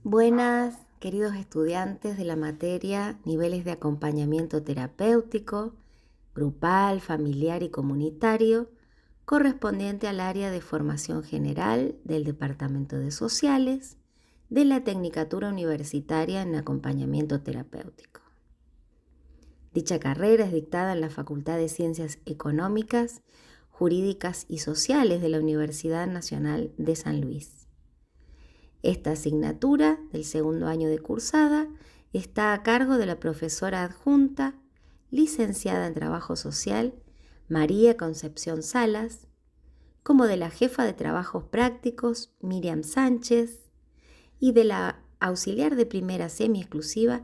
Buenas, queridos estudiantes de la materia Niveles de acompañamiento terapéutico, grupal, familiar y comunitario, correspondiente al área de formación general del Departamento de Sociales de la Tecnicatura Universitaria en Acompañamiento Terapéutico. Dicha carrera es dictada en la Facultad de Ciencias Económicas, Jurídicas y Sociales de la Universidad Nacional de San Luis. Esta asignatura del segundo año de cursada está a cargo de la profesora adjunta, licenciada en Trabajo Social, María Concepción Salas, como de la jefa de Trabajos Prácticos, Miriam Sánchez, y de la auxiliar de primera semi-exclusiva,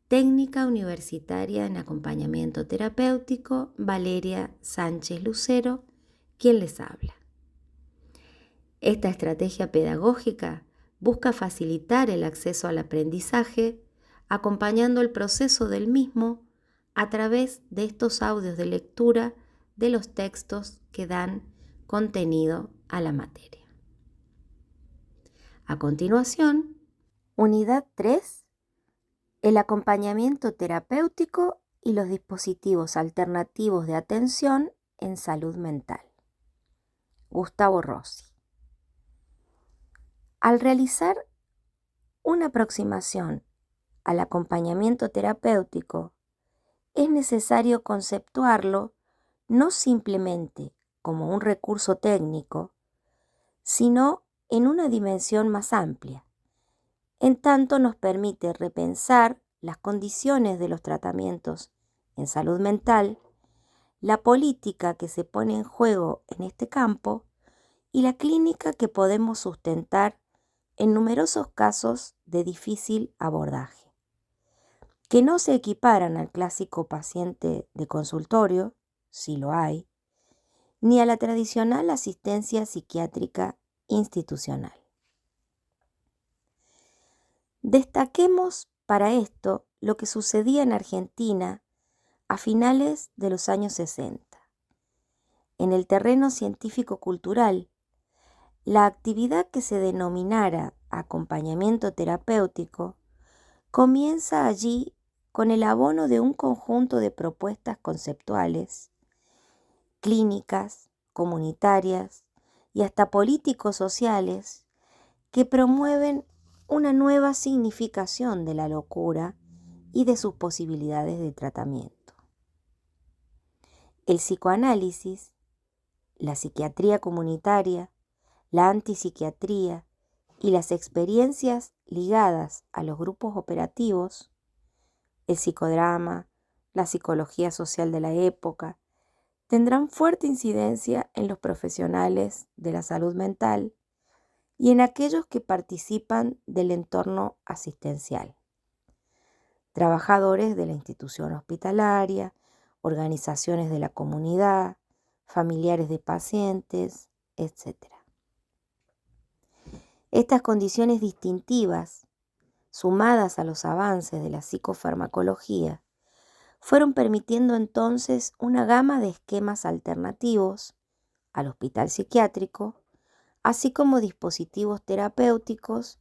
Técnica Universitaria en Acompañamiento Terapéutico, Valeria Sánchez Lucero, quien les habla. Esta estrategia pedagógica busca facilitar el acceso al aprendizaje, acompañando el proceso del mismo a través de estos audios de lectura de los textos que dan contenido a la materia. A continuación, unidad 3, el acompañamiento terapéutico y los dispositivos alternativos de atención en salud mental. Gustavo Rossi. Al realizar una aproximación al acompañamiento terapéutico, es necesario conceptuarlo no simplemente como un recurso técnico, sino en una dimensión más amplia. En tanto nos permite repensar las condiciones de los tratamientos en salud mental, la política que se pone en juego en este campo y la clínica que podemos sustentar en numerosos casos de difícil abordaje, que no se equiparan al clásico paciente de consultorio, si lo hay, ni a la tradicional asistencia psiquiátrica institucional. Destaquemos para esto lo que sucedía en Argentina a finales de los años 60. En el terreno científico-cultural, la actividad que se denominara acompañamiento terapéutico comienza allí con el abono de un conjunto de propuestas conceptuales, clínicas, comunitarias y hasta políticos sociales que promueven una nueva significación de la locura y de sus posibilidades de tratamiento. El psicoanálisis, la psiquiatría comunitaria, la antipsiquiatría y las experiencias ligadas a los grupos operativos, el psicodrama, la psicología social de la época, tendrán fuerte incidencia en los profesionales de la salud mental y en aquellos que participan del entorno asistencial. Trabajadores de la institución hospitalaria, organizaciones de la comunidad, familiares de pacientes, etc. Estas condiciones distintivas, sumadas a los avances de la psicofarmacología, fueron permitiendo entonces una gama de esquemas alternativos al hospital psiquiátrico, así como dispositivos terapéuticos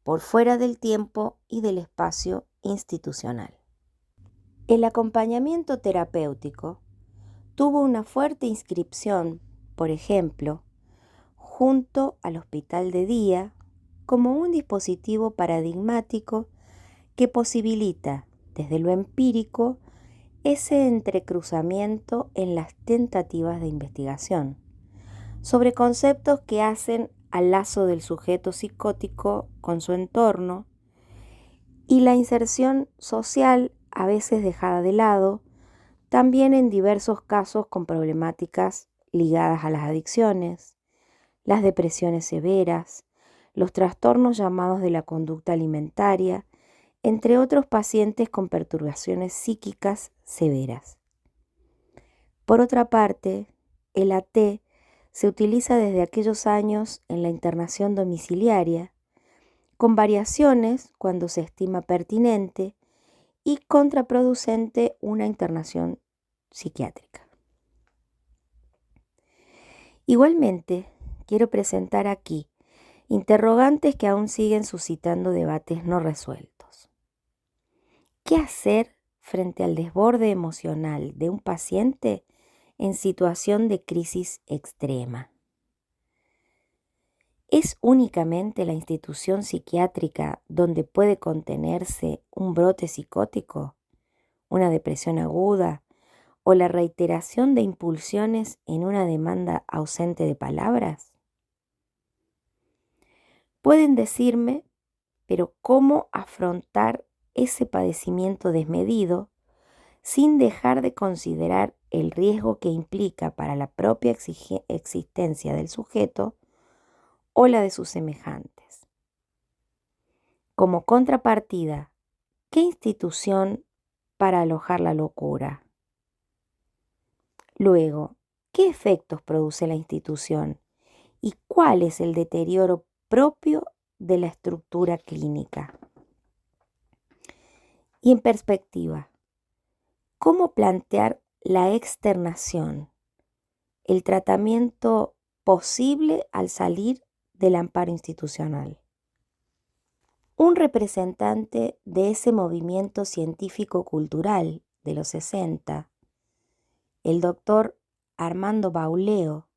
por fuera del tiempo y del espacio institucional. El acompañamiento terapéutico tuvo una fuerte inscripción, por ejemplo, junto al hospital de día, como un dispositivo paradigmático que posibilita, desde lo empírico, ese entrecruzamiento en las tentativas de investigación sobre conceptos que hacen al lazo del sujeto psicótico con su entorno y la inserción social, a veces dejada de lado, también en diversos casos con problemáticas ligadas a las adicciones, las depresiones severas, los trastornos llamados de la conducta alimentaria, entre otros pacientes con perturbaciones psíquicas severas. Por otra parte, el AT se utiliza desde aquellos años en la internación domiciliaria, con variaciones cuando se estima pertinente y contraproducente una internación psiquiátrica. Igualmente, quiero presentar aquí Interrogantes que aún siguen suscitando debates no resueltos. ¿Qué hacer frente al desborde emocional de un paciente en situación de crisis extrema? ¿Es únicamente la institución psiquiátrica donde puede contenerse un brote psicótico, una depresión aguda o la reiteración de impulsiones en una demanda ausente de palabras? Pueden decirme, pero ¿cómo afrontar ese padecimiento desmedido sin dejar de considerar el riesgo que implica para la propia existencia del sujeto o la de sus semejantes? Como contrapartida, ¿qué institución para alojar la locura? Luego, ¿qué efectos produce la institución y cuál es el deterioro propio de la estructura clínica? Y en perspectiva, ¿cómo plantear la externación, el tratamiento posible al salir del amparo institucional? Un representante de ese movimiento científico-cultural de los 60, el doctor Armando Bauleo,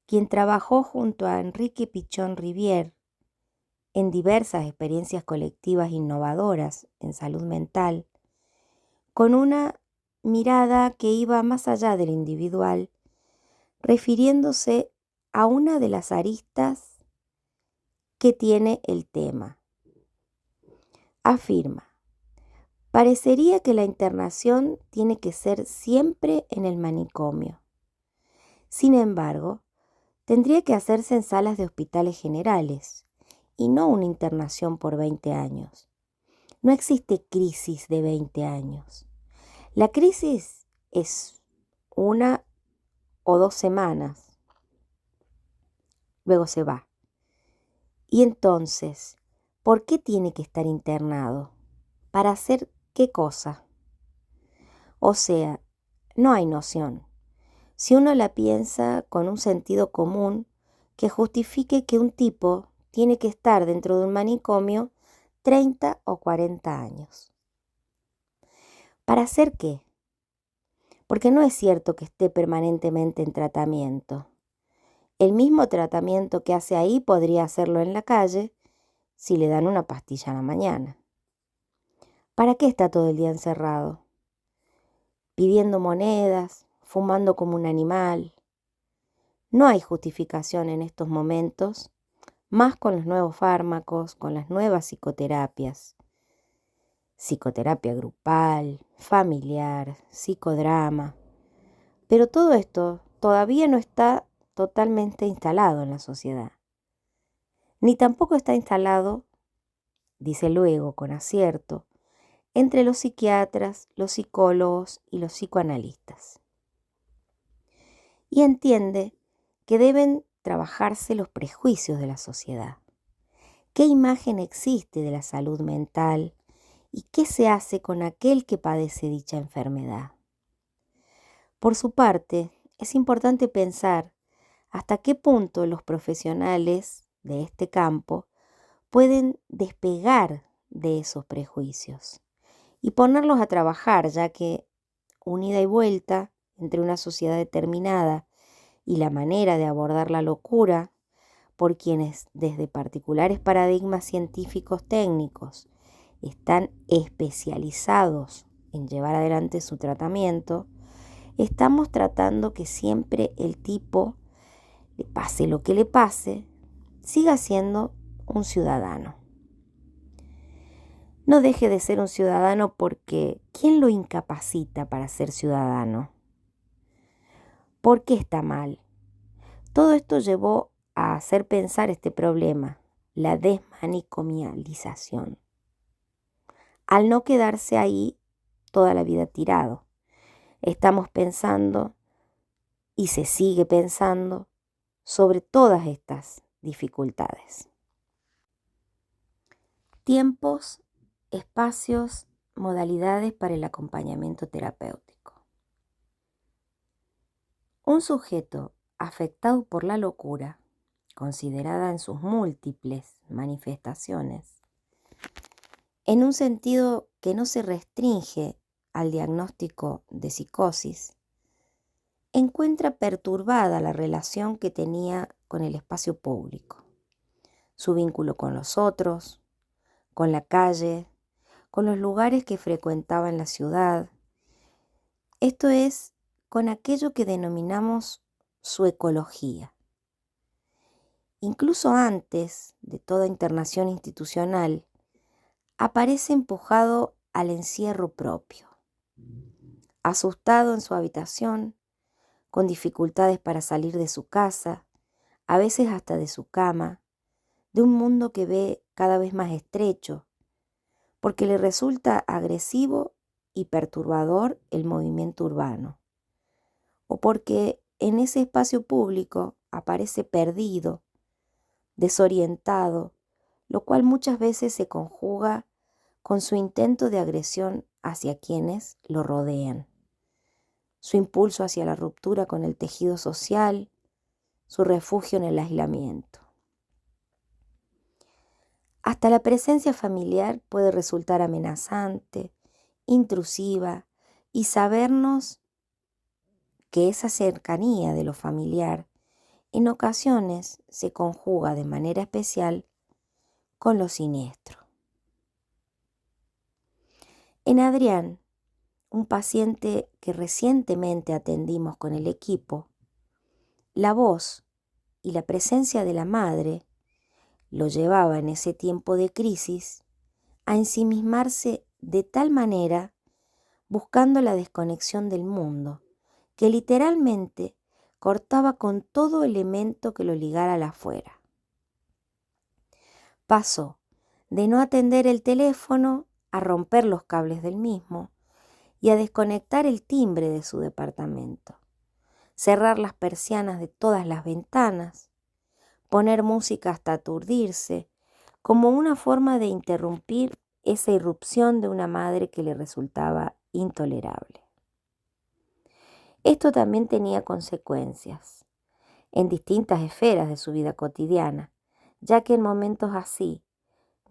quien trabajó junto a Enrique Pichón Rivière en diversas experiencias colectivas innovadoras en salud mental, con una mirada que iba más allá de lo individual, refiriéndose a una de las aristas que tiene el tema. Afirma: parecería que la internación tiene que ser siempre en el manicomio. Sin embargo, tendría que hacerse en salas de hospitales generales y no una internación por 20 años. No existe crisis de 20 años. La crisis es 1 o 2 semanas, luego se va. Y entonces, ¿por qué tiene que estar internado? ¿Para hacer qué cosa? O sea, no hay noción, si uno la piensa con un sentido común, que justifique que un tipo tiene que estar dentro de un manicomio 30 o 40 años. ¿Para hacer qué? Porque no es cierto que esté permanentemente en tratamiento. El mismo tratamiento que hace ahí podría hacerlo en la calle si le dan una pastilla a la mañana. ¿Para qué está todo el día encerrado? Pidiendo monedas, fumando como un animal. No hay justificación en estos momentos, más con los nuevos fármacos, con las nuevas psicoterapias. Psicoterapia grupal, familiar, psicodrama. Pero todo esto todavía no está totalmente instalado en la sociedad. Ni tampoco está instalado, dice luego con acierto, entre los psiquiatras, los psicólogos y los psicoanalistas. Y entiende que deben trabajarse los prejuicios de la sociedad. ¿Qué imagen existe de la salud mental y qué se hace con aquel que padece dicha enfermedad? Por su parte, es importante pensar hasta qué punto los profesionales de este campo pueden despegar de esos prejuicios y ponerlos a trabajar, ya que un ida y vuelta entre una sociedad determinada y la manera de abordar la locura por quienes desde particulares paradigmas científicos técnicos están especializados en llevar adelante su tratamiento, estamos tratando que siempre el tipo, le pase lo que le pase, siga siendo un ciudadano. No deje de ser un ciudadano porque ¿quién lo incapacita para ser ciudadano? ¿Por qué está mal? Todo esto llevó a hacer pensar este problema, la desmanicomialización, al no quedarse ahí toda la vida tirado. Estamos pensando y se sigue pensando sobre todas estas dificultades. Tiempos, espacios, modalidades para el acompañamiento terapéutico. Un sujeto afectado por la locura, considerada en sus múltiples manifestaciones, en un sentido que no se restringe al diagnóstico de psicosis, encuentra perturbada la relación que tenía con el espacio público, su vínculo con los otros, con la calle, con los lugares que frecuentaba en la ciudad. Esto es, con aquello que denominamos su ecología. Incluso antes de toda internación institucional, aparece empujado al encierro propio, asustado en su habitación, con dificultades para salir de su casa, a veces hasta de su cama, de un mundo que ve cada vez más estrecho, porque le resulta agresivo y perturbador el movimiento urbano, o porque en ese espacio público aparece perdido, desorientado, lo cual muchas veces se conjuga con su intento de agresión hacia quienes lo rodean, su impulso hacia la ruptura con el tejido social, su refugio en el aislamiento. Hasta la presencia familiar puede resultar amenazante, intrusiva, y sabernos que esa cercanía de lo familiar en ocasiones se conjuga de manera especial con lo siniestro. En Adrián, un paciente que recientemente atendimos con el equipo, la voz y la presencia de la madre lo llevaba en ese tiempo de crisis a ensimismarse de tal manera buscando la desconexión del mundo, que literalmente cortaba con todo elemento que lo ligara al afuera. Pasó de no atender el teléfono a romper los cables del mismo y a desconectar el timbre de su departamento, cerrar las persianas de todas las ventanas, poner música hasta aturdirse, como una forma de interrumpir esa irrupción de una madre que le resultaba intolerable. Esto también tenía consecuencias en distintas esferas de su vida cotidiana, ya que en momentos así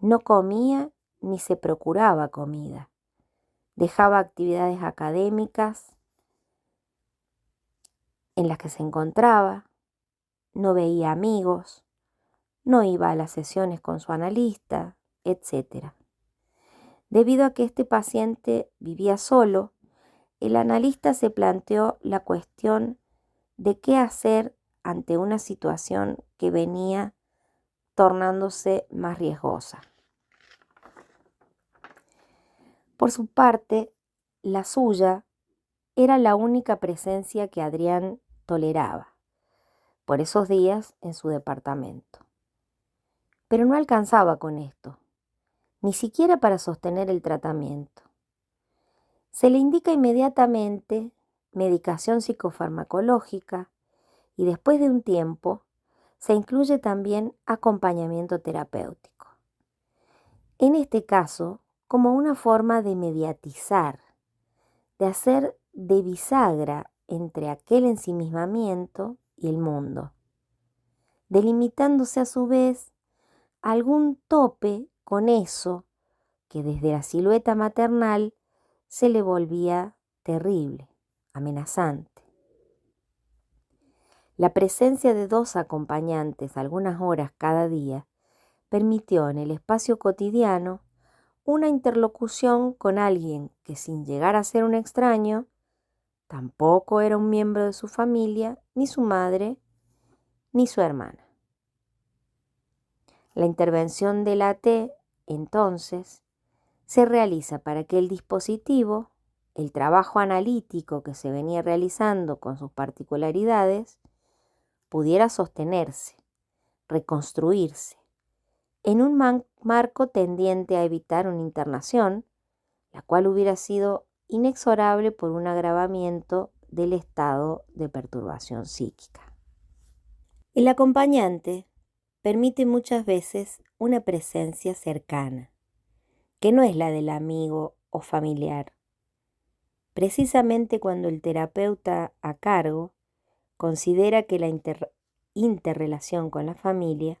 no comía ni se procuraba comida. Dejaba actividades académicas en las que se encontraba, no veía amigos, no iba a las sesiones con su analista, etc. Debido a que este paciente vivía solo, el analista se planteó la cuestión de qué hacer ante una situación que venía tornándose más riesgosa. Por su parte, la suya era la única presencia que Adrián toleraba por esos días en su departamento. Pero no alcanzaba con esto, ni siquiera para sostener el tratamiento. Se le indica inmediatamente medicación psicofarmacológica y después de un tiempo se incluye también acompañamiento terapéutico. En este caso, como una forma de mediatizar, de hacer de bisagra entre aquel ensimismamiento y el mundo, delimitándose a su vez algún tope con eso que desde la silueta maternal se le volvía terrible, amenazante. La presencia de 2 acompañantes algunas horas cada día permitió en el espacio cotidiano una interlocución con alguien que, sin llegar a ser un extraño, tampoco era un miembro de su familia, ni su madre, ni su hermana. La intervención de la AT, entonces, se realiza para que el dispositivo, el trabajo analítico que se venía realizando con sus particularidades, pudiera sostenerse, reconstruirse, en un marco tendiente a evitar una internación, la cual hubiera sido inexorable por un agravamiento del estado de perturbación psíquica. El acompañante permite muchas veces una presencia cercana, que no es la del amigo o familiar. Precisamente cuando el terapeuta a cargo considera que la interrelación con la familia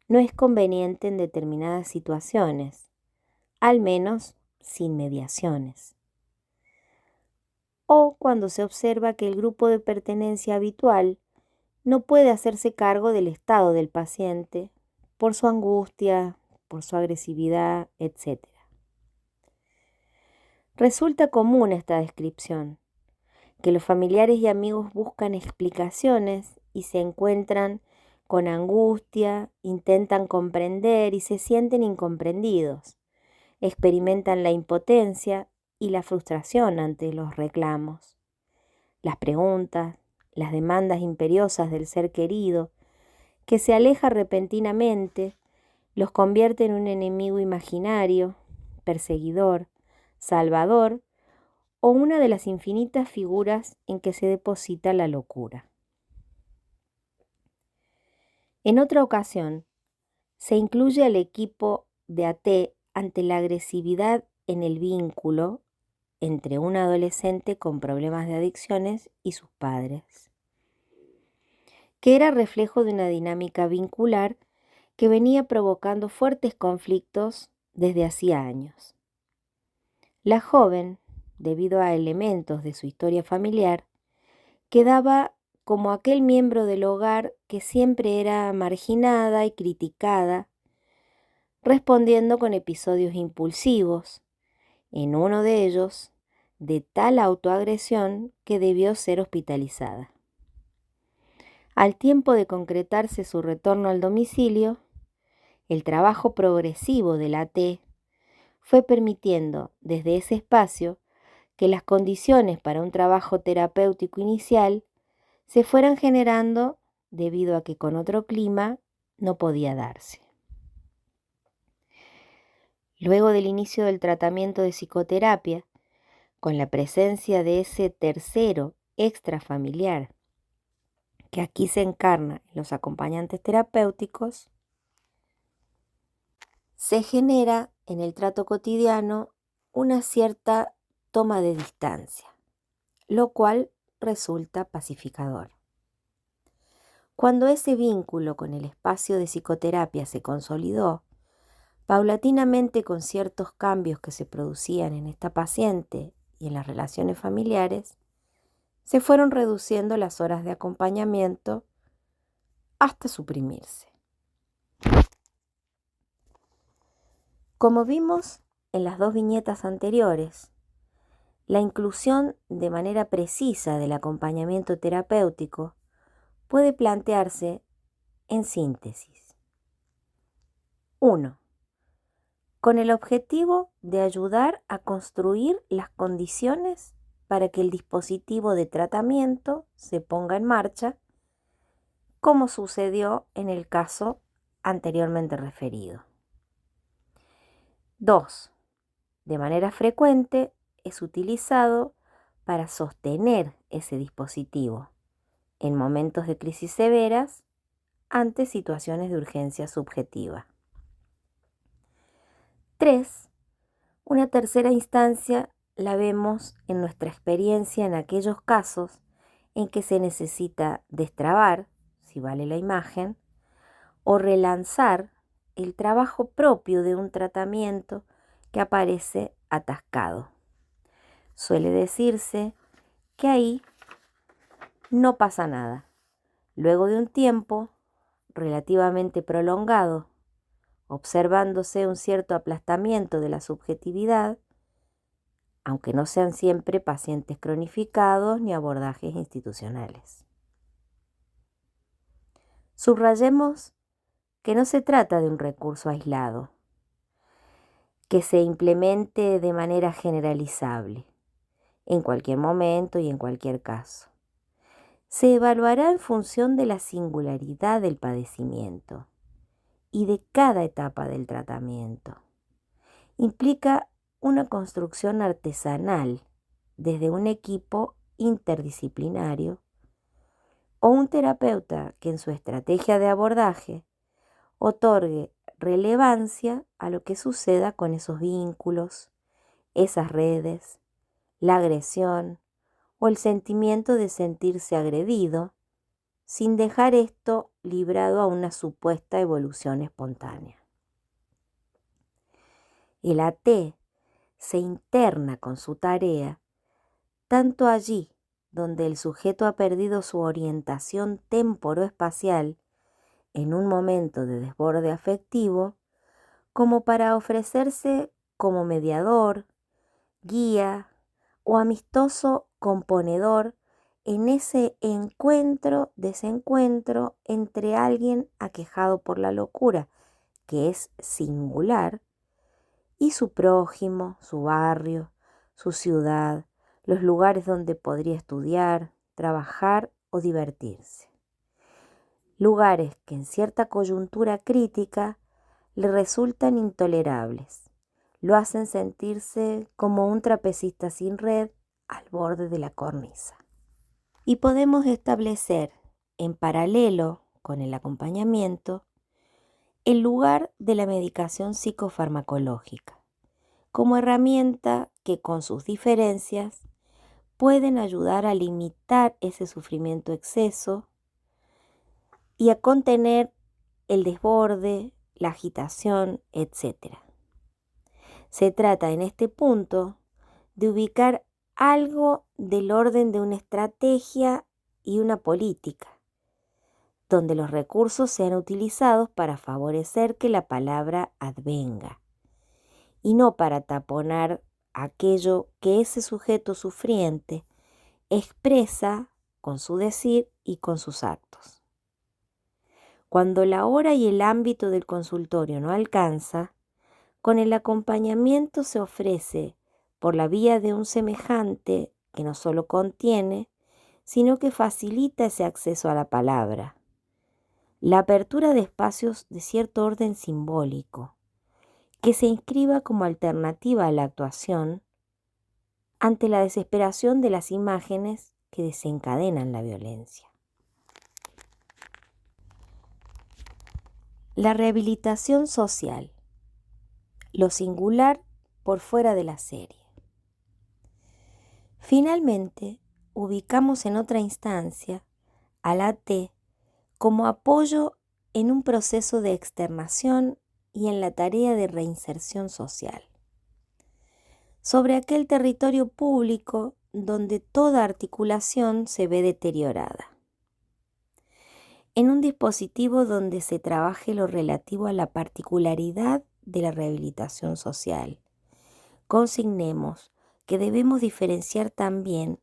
no es conveniente en determinadas situaciones, al menos sin mediaciones. O cuando se observa que el grupo de pertenencia habitual no puede hacerse cargo del estado del paciente por su angustia, por su agresividad, etc. Resulta común esta descripción, que los familiares y amigos buscan explicaciones y se encuentran con angustia, intentan comprender y se sienten incomprendidos, experimentan la impotencia y la frustración ante los reclamos, las preguntas, las demandas imperiosas del ser querido, que se aleja repentinamente, los convierte en un enemigo imaginario, perseguidor, salvador o una de las infinitas figuras en que se deposita la locura. En otra ocasión, se incluye al equipo de AT ante la agresividad en el vínculo entre un adolescente con problemas de adicciones y sus padres, que era reflejo de una dinámica vincular que venía provocando fuertes conflictos desde hacía años. La joven, debido a elementos de su historia familiar, quedaba como aquel miembro del hogar que siempre era marginada y criticada, respondiendo con episodios impulsivos, en uno de ellos de tal autoagresión que debió ser hospitalizada. Al tiempo de concretarse su retorno al domicilio, el trabajo progresivo de la AT fue permitiendo desde ese espacio que las condiciones para un trabajo terapéutico inicial se fueran generando debido a que con otro clima no podía darse. Luego del inicio del tratamiento de psicoterapia, con la presencia de ese tercero extrafamiliar que aquí se encarna en los acompañantes terapéuticos, se genera en el trato cotidiano una cierta toma de distancia, lo cual resulta pacificador. Cuando ese vínculo con el espacio de psicoterapia se consolidó, paulatinamente con ciertos cambios que se producían en esta paciente y en las relaciones familiares, se fueron reduciendo las horas de acompañamiento hasta suprimirse. Como vimos en las dos viñetas anteriores, la inclusión de manera precisa del acompañamiento terapéutico puede plantearse en síntesis. 1. Con el objetivo de ayudar a construir las condiciones para que el dispositivo de tratamiento se ponga en marcha, como sucedió en el caso anteriormente referido. 2. De manera frecuente es utilizado para sostener ese dispositivo en momentos de crisis severas ante situaciones de urgencia subjetiva. 3. Una tercera instancia la vemos en nuestra experiencia en aquellos casos en que se necesita destrabar, si vale la imagen, o relanzar el trabajo propio de un tratamiento que aparece atascado. Suele decirse que ahí no pasa nada. Luego de un tiempo relativamente prolongado, observándose un cierto aplastamiento de la subjetividad, aunque no sean siempre pacientes cronificados ni abordajes institucionales. Subrayemos que no se trata de un recurso aislado, que se implemente de manera generalizable, en cualquier momento y en cualquier caso. Se evaluará en función de la singularidad del padecimiento y de cada etapa del tratamiento. Implica una construcción artesanal desde un equipo interdisciplinario o un terapeuta que en su estrategia de abordaje otorgue relevancia a lo que suceda con esos vínculos, esas redes, la agresión o el sentimiento de sentirse agredido, sin dejar esto librado a una supuesta evolución espontánea. El AT se interna con su tarea tanto allí donde el sujeto ha perdido su orientación temporoespacial en un momento de desborde afectivo, como para ofrecerse como mediador, guía o amistoso componedor en ese encuentro-desencuentro entre alguien aquejado por la locura, que es singular, y su prójimo, su barrio, su ciudad, los lugares donde podría estudiar, trabajar o divertirse. Lugares que en cierta coyuntura crítica le resultan intolerables, lo hacen sentirse como un trapecista sin red al borde de la cornisa. Y podemos establecer, en paralelo con el acompañamiento, el lugar de la medicación psicofarmacológica, como herramienta que con sus diferencias pueden ayudar a limitar ese sufrimiento exceso y a contener el desborde, la agitación, etc. Se trata en este punto de ubicar algo del orden de una estrategia y una política, donde los recursos sean utilizados para favorecer que la palabra advenga, y no para taponar aquello que ese sujeto sufriente expresa con su decir y con sus actos. Cuando la hora y el ámbito del consultorio no alcanza, con el acompañamiento se ofrece por la vía de un semejante que no solo contiene, sino que facilita ese acceso a la palabra, la apertura de espacios de cierto orden simbólico, que se inscriba como alternativa a la actuación ante la desesperación de las imágenes que desencadenan la violencia. La rehabilitación social, lo singular por fuera de la serie. Finalmente, ubicamos en otra instancia al AT como apoyo en un proceso de externación y en la tarea de reinserción social, sobre aquel territorio público donde toda articulación se ve deteriorada. En un dispositivo donde se trabaje lo relativo a la particularidad de la rehabilitación social, consignemos que debemos diferenciar también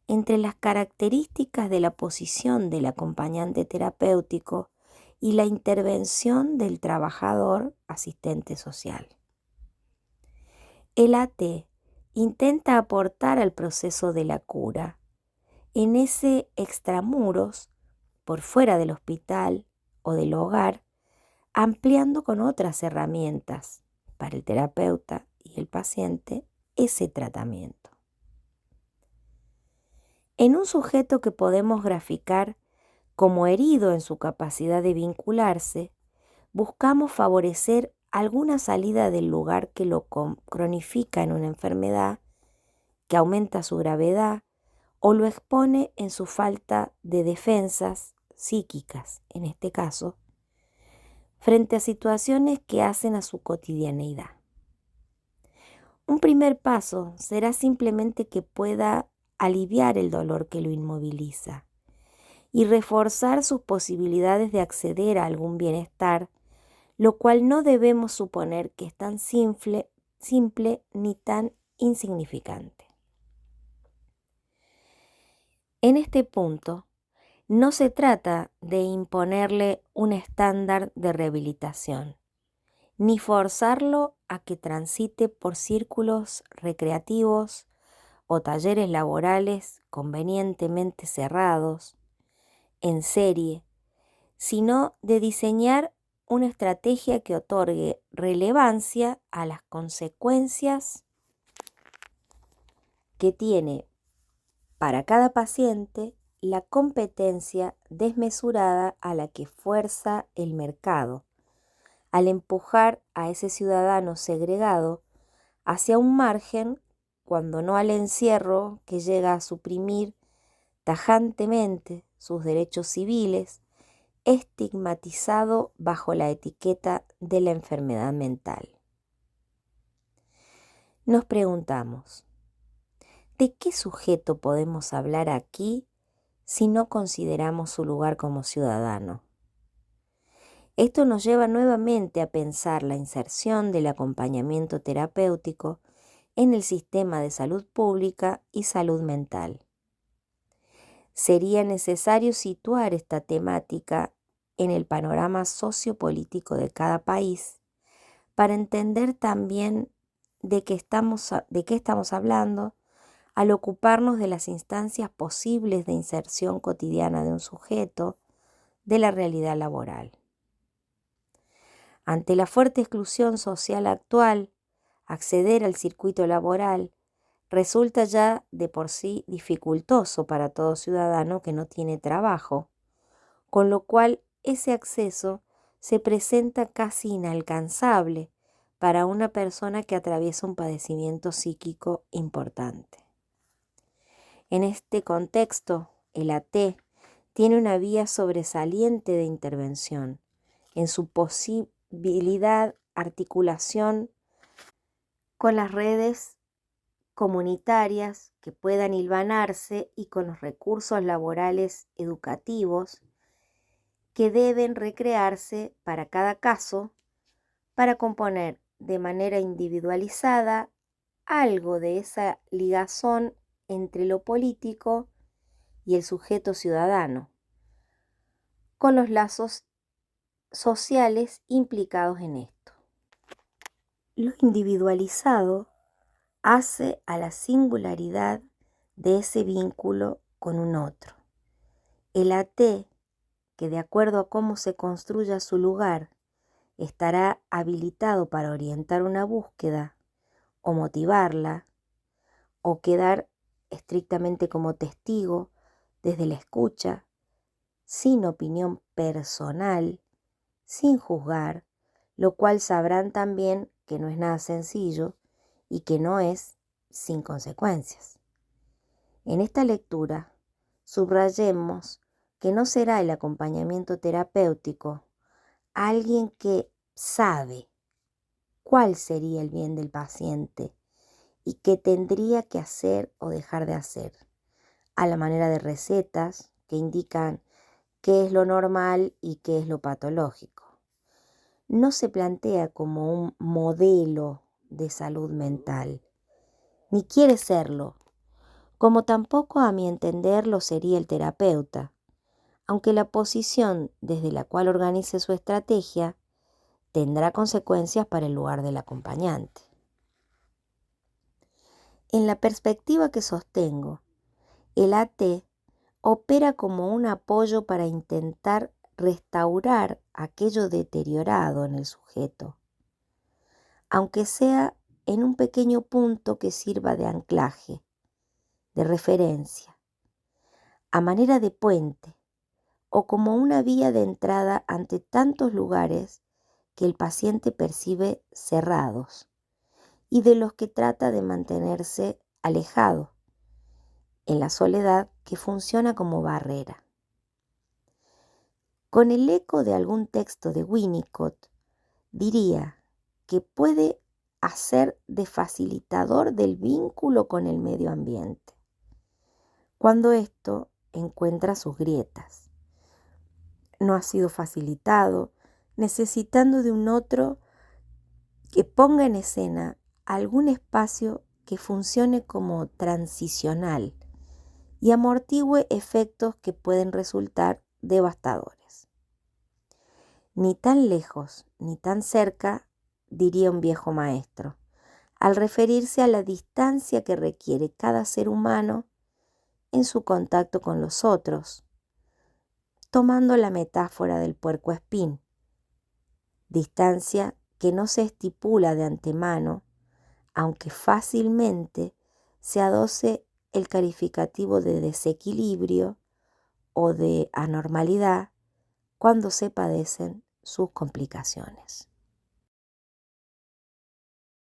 entre las características de la posición del acompañante terapéutico y la intervención del trabajador asistente social. El AT intenta aportar al proceso de la cura en ese extramuros, por fuera del hospital o del hogar, ampliando con otras herramientas para el terapeuta y el paciente ese tratamiento. En un sujeto que podemos graficar como herido en su capacidad de vincularse, buscamos favorecer alguna salida del lugar que lo cronifica en una enfermedad, que aumenta su gravedad o lo expone en su falta de defensas psíquicas, en este caso, frente a situaciones que hacen a su cotidianeidad. Un primer paso será simplemente que pueda aliviar el dolor que lo inmoviliza y reforzar sus posibilidades de acceder a algún bienestar, lo cual no debemos suponer que es tan simple ni tan insignificante. En este punto, no se trata de imponerle un estándar de rehabilitación, ni forzarlo a que transite por círculos recreativos o talleres laborales convenientemente cerrados, en serie, sino de diseñar una estrategia que otorgue relevancia a las consecuencias que tiene para cada paciente la competencia desmesurada a la que fuerza el mercado, al empujar a ese ciudadano segregado hacia un margen, cuando no al encierro que llega a suprimir tajantemente sus derechos civiles, estigmatizado bajo la etiqueta de la enfermedad mental. Nos preguntamos, ¿de qué sujeto podemos hablar aquí si no consideramos su lugar como ciudadano? Esto nos lleva nuevamente a pensar la inserción del acompañamiento terapéutico en el sistema de salud pública y salud mental. Sería necesario situar esta temática en el panorama sociopolítico de cada país para entender también de qué estamos hablando al ocuparnos de las instancias posibles de inserción cotidiana de un sujeto de la realidad laboral. Ante la fuerte exclusión social actual, acceder al circuito laboral resulta ya de por sí dificultoso para todo ciudadano que no tiene trabajo, con lo cual ese acceso se presenta casi inalcanzable para una persona que atraviesa un padecimiento psíquico importante. En este contexto, el AT tiene una vía sobresaliente de intervención en su posibilidad, articulación con las redes comunitarias que puedan hilvanarse y con los recursos laborales educativos que deben recrearse para cada caso para componer de manera individualizada algo de esa ligazón entre lo político y el sujeto ciudadano, con los lazos sociales implicados en esto. Lo individualizado hace a la singularidad de ese vínculo con un otro. El AT, que de acuerdo a cómo se construya su lugar, estará habilitado para orientar una búsqueda o motivarla, o quedar estrictamente como testigo desde la escucha, sin opinión personal, sin juzgar, lo cual sabrán también que no es nada sencillo y que no es sin consecuencias. En esta lectura, subrayemos que no será el acompañamiento terapéutico alguien que sabe cuál sería el bien del paciente y qué tendría que hacer o dejar de hacer, a la manera de recetas que indican qué es lo normal y qué es lo patológico. No se plantea como un modelo de salud mental, ni quiere serlo, como tampoco a mi entender lo sería el terapeuta, aunque la posición desde la cual organice su estrategia tendrá consecuencias para el lugar del acompañante. En la perspectiva que sostengo, el AT opera como un apoyo para intentar restaurar aquello deteriorado en el sujeto, aunque sea en un pequeño punto que sirva de anclaje, de referencia, a manera de puente o como una vía de entrada ante tantos lugares que el paciente percibe cerrados y de los que trata de mantenerse alejado, en la soledad que funciona como barrera. Con el eco de algún texto de Winnicott, diría que puede hacer de facilitador del vínculo con el medio ambiente, cuando esto encuentra sus grietas. No ha sido facilitado, necesitando de un otro que ponga en escena algún espacio que funcione como transicional y amortigüe efectos que pueden resultar devastadores. Ni tan lejos ni tan cerca, diría un viejo maestro, al referirse a la distancia que requiere cada ser humano en su contacto con los otros, tomando la metáfora del puercoespín, distancia que no se estipula de antemano, aunque fácilmente se adoce el calificativo de desequilibrio o de anormalidad cuando se padecen sus complicaciones.